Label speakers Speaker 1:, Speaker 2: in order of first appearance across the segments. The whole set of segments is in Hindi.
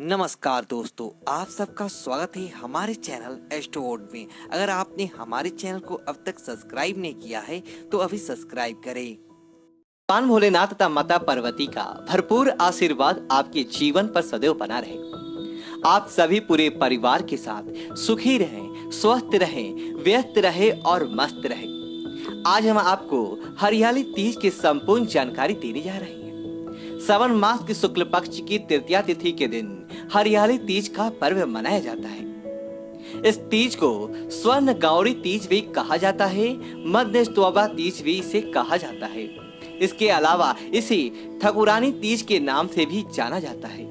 Speaker 1: नमस्कार दोस्तों, आप सबका स्वागत है हमारे चैनल एस्ट्रोवर्ड में। अगर आपने हमारे चैनल को अब तक सब्सक्राइब नहीं किया है तो अभी सब्सक्राइब करें।
Speaker 2: भगवान भोलेनाथ तथा माता पार्वती का भरपूर आशीर्वाद आपके जीवन पर सदैव बना रहे। आप सभी पूरे परिवार के साथ सुखी रहें, स्वस्थ रहें, व्यस्त रहें और मस्त रहें। आज हम आपको हरियाली तीज की संपूर्ण जानकारी देने जा रहे हैं। श्रावण मास की शुक्ल पक्ष की तृतीया तिथि के दिन हरियाली तीज का पर्व मनाया जाता है। इस तीज को स्वर्ण गौरी तीज भी कहा जाता है, मध्य स्तोबा तीज भी इसे कहा जाता है। इसके अलावा इसे ठकुरानी तीज के नाम से भी जाना जाता है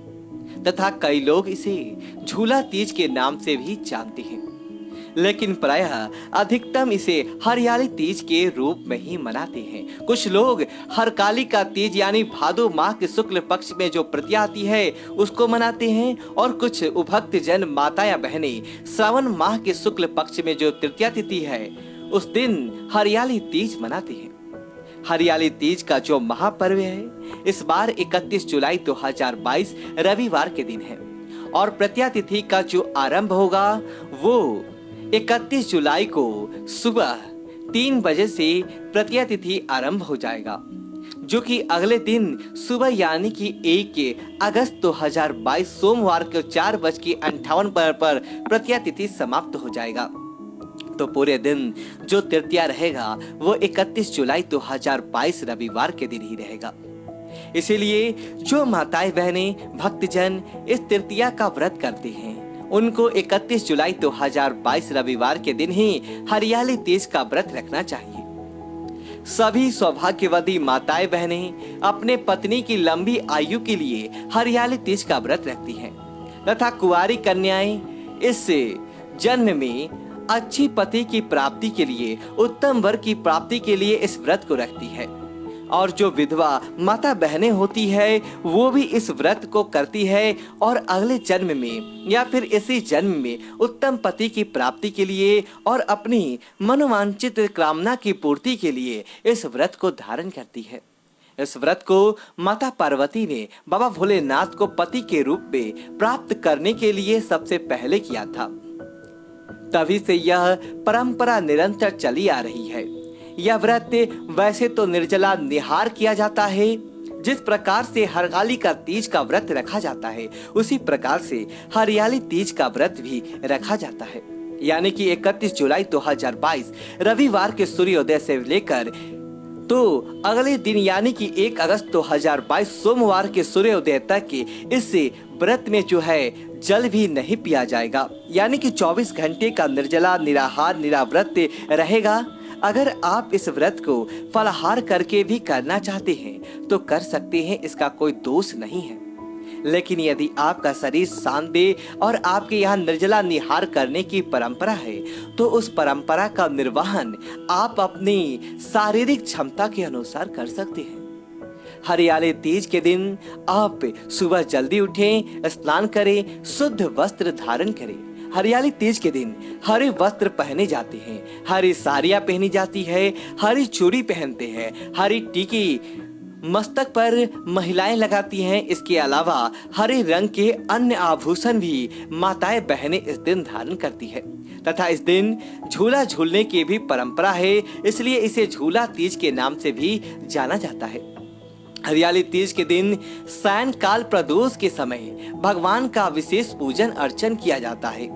Speaker 2: तथा कई लोग इसे झूला तीज के नाम से भी जानते हैं, लेकिन प्रायः अधिकतम इसे हरियाली तीज के रूप में ही मनाते हैं। कुछ लोग हरतालिका तीज यानी भादो माह के शुक्ल पक्ष में जो तृतीया आती है उसको मनाते हैं और कुछ उभक्त जन माता या बहनें श्रावण माह के शुक्ल पक्ष में जो तृतीया तिथि है उस दिन हरियाली तीज मनाते हैं। हरियाली तीज का जो महापर्व है इस बार 31 जुलाई 2022 रविवार के दिन है और तृतीया तिथि का जो आरंभ होगा वो 31 जुलाई को सुबह 3 बजे से तृतीया तिथि आरंभ हो जाएगा, जो कि अगले दिन सुबह यानी कि 1 अगस्त 2022 सोमवार को 4:58 पर तृतीया तिथि समाप्त हो जाएगा। तो पूरे दिन जो तृतीया रहेगा वो 31 जुलाई 2022 रविवार के दिन ही रहेगा। इसीलिए जो माताएं बहनें भक्तजन इस तृतीया का व्रत करते हैं उनको 31 जुलाई 2022 रविवार के दिन ही हरियाली तीज का व्रत रखना चाहिए। सभी सौभाग्यवती माताएं बहनें अपने पत्नी की लंबी आयु के लिए हरियाली तीज का व्रत रखती हैं तथा कुंवारी कन्याएं इस जन्म में अच्छी पति की प्राप्ति के लिए, उत्तम वर की प्राप्ति के लिए इस व्रत को रखती है। और जो विधवा माता बहनें होती है वो भी इस व्रत को करती है और अगले जन्म में या फिर इसी जन्म में उत्तम पति की प्राप्ति के लिए और अपनी मनोवांछित कामना की पूर्ति के लिए इस व्रत को धारण करती है। इस व्रत को माता पार्वती ने बाबा भोलेनाथ को पति के रूप में प्राप्त करने के लिए सबसे पहले किया था। तभी से यह परंपरा निरंतर चली आ रही है। यह व्रत वैसे तो निर्जला निहार किया जाता है, जिस प्रकार से हरतालिका तीज का व्रत रखा जाता है उसी प्रकार से हरियाली तीज का व्रत भी रखा जाता है। यानी कि 31 जुलाई 2022 रविवार के सूर्योदय से लेकर तो अगले दिन यानी कि 1 अगस्त 2022 सोमवार के सूर्योदय तक के इस व्रत में जो है जल भी नहीं पिया जाएगा, यानी कि 24 घंटे का निर्जला निराहार निराव्रत रहेगा। अगर आप इस व्रत को फलाहार करके भी करना चाहते हैं तो कर सकते हैं, इसका कोई दोष नहीं है। लेकिन यदि आपका शरीर शांत दे और आपके यहाँ निर्जला निहार करने की परंपरा है तो उस परंपरा का निर्वहन आप अपनी शारीरिक क्षमता के अनुसार कर सकते हैं। हरियाली तीज के दिन आप सुबह जल्दी उठें, स्नान करें, शुद्ध वस्त्र धारण करें। हरियाली तीज के दिन हरे वस्त्र पहने जाते हैं, हरी साड़ियाँ पहनी जाती है, हरी चूड़ी पहनते हैं, हरी टीकी मस्तक पर महिलाएं लगाती हैं। इसके अलावा हरे रंग के अन्य आभूषण भी माताएं बहनें इस दिन धारण करती है तथा इस दिन झूला झूलने की भी परंपरा है, इसलिए इसे झूला तीज के नाम से भी जाना जाता है। हरियाली तीज के दिन सायंकाल प्रदोष के समय भगवान का विशेष पूजन अर्चन किया जाता है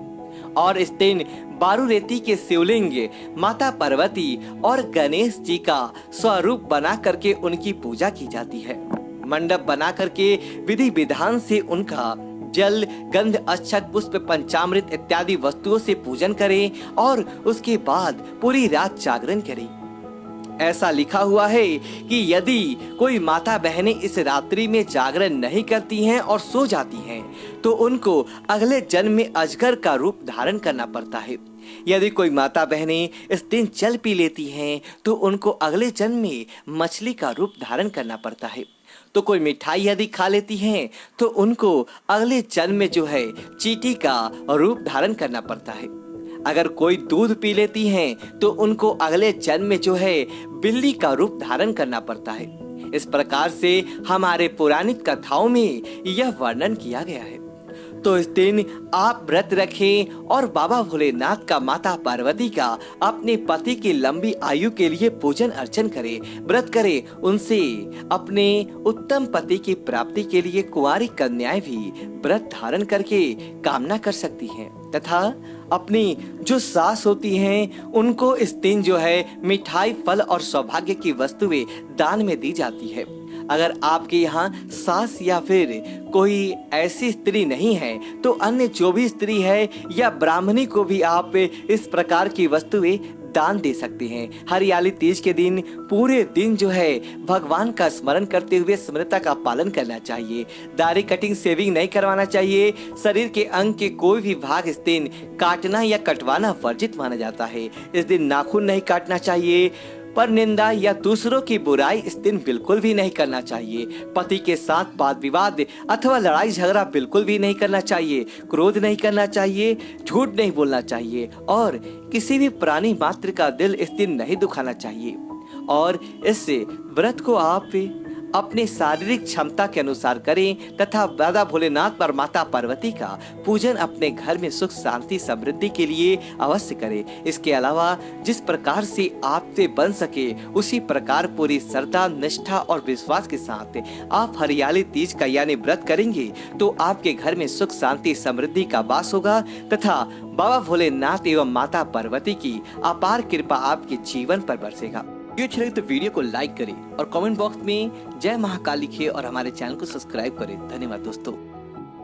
Speaker 2: और इस दिन बारूरेती के शिवलिंग माता पार्वती और गणेश जी का स्वरूप बना करके उनकी पूजा की जाती है। मंडप बना करके विधि विधान से उनका जल, गंध, अक्षत, पुष्प, पंचामृत इत्यादि वस्तुओं से पूजन करें और उसके बाद पूरी रात जागरण करें। ऐसा लिखा हुआ है कि यदि कोई माता बहनें इस रात्रि में जागरण नहीं करती हैं और सो जाती हैं तो उनको अगले जन्म में अजगर का रूप धारण करना पड़ता है। यदि कोई माता बहनें इस दिन जल पी लेती हैं तो उनको अगले जन्म में मछली का रूप धारण करना पड़ता है। तो कोई मिठाई यदि खा लेती हैं तो उनको अगले जन्म में जो है चींटी का रूप धारण करना पड़ता है। अगर कोई दूध पी लेती हैं तो उनको अगले जन्म में जो है बिल्ली का रूप धारण करना पड़ता है। इस प्रकार से हमारे पौराणिक कथाओं में यह वर्णन किया गया है। तो इस दिन आप व्रत रखें और बाबा भोलेनाथ का माता पार्वती का अपने पति की लंबी आयु के लिए पूजन अर्चन करें, व्रत करें। उनसे अपने उत्तम पति की प्राप्ति के लिए कुंवारी कन्याएं भी व्रत धारण करके कामना कर सकती हैं तथा अपनी जो सास होती हैं उनको इस दिन जो है मिठाई, फल और सौभाग्य की वस्तुएं दान में दी जाती है। अगर आपके यहाँ सास या फिर कोई ऐसी स्त्री नहीं है तो अन्य जो भी स्त्री है या ब्राह्मणी को भी आप इस प्रकार की वस्तुएं दान दे सकते हैं। हरियाली तीज के दिन पूरे दिन जो है भगवान का स्मरण करते हुए स्मृता का पालन करना चाहिए। दाढ़ी कटिंग सेविंग नहीं करवाना चाहिए। शरीर के अंग के कोई भी भाग इस दिन काटना या कटवाना वर्जित माना जाता है। इस दिन नाखून नहीं काटना चाहिए। पर निंदा या दूसरों की बुराई इस दिन बिल्कुल भी नहीं करना चाहिए। पति के साथ वाद विवाद अथवा लड़ाई झगड़ा बिल्कुल भी नहीं करना चाहिए। क्रोध नहीं करना चाहिए, झूठ नहीं बोलना चाहिए और किसी भी प्राणी मात्र का दिल इस दिन नहीं दुखाना चाहिए। और इस व्रत को आप अपने शारीरिक क्षमता के अनुसार करें तथा बाबा भोलेनाथ और माता पार्वती का पूजन अपने घर में सुख शांति समृद्धि के लिए अवश्य करें। इसके अलावा जिस प्रकार से आपसे बन सके उसी प्रकार पूरी श्रद्धा, निष्ठा और विश्वास के साथ आप हरियाली तीज का यानी व्रत करेंगे तो आपके घर में सुख शांति समृद्धि का वास होगा तथा बाबा भोलेनाथ एवं माता पार्वती की अपार कृपा आपके जीवन पर बरसेगा। वीडियो अच्छी लगे तो वीडियो को लाइक करें और कमेंट बॉक्स में जय महाकाल लिखिए और हमारे चैनल को सब्सक्राइब करें। धन्यवाद दोस्तों।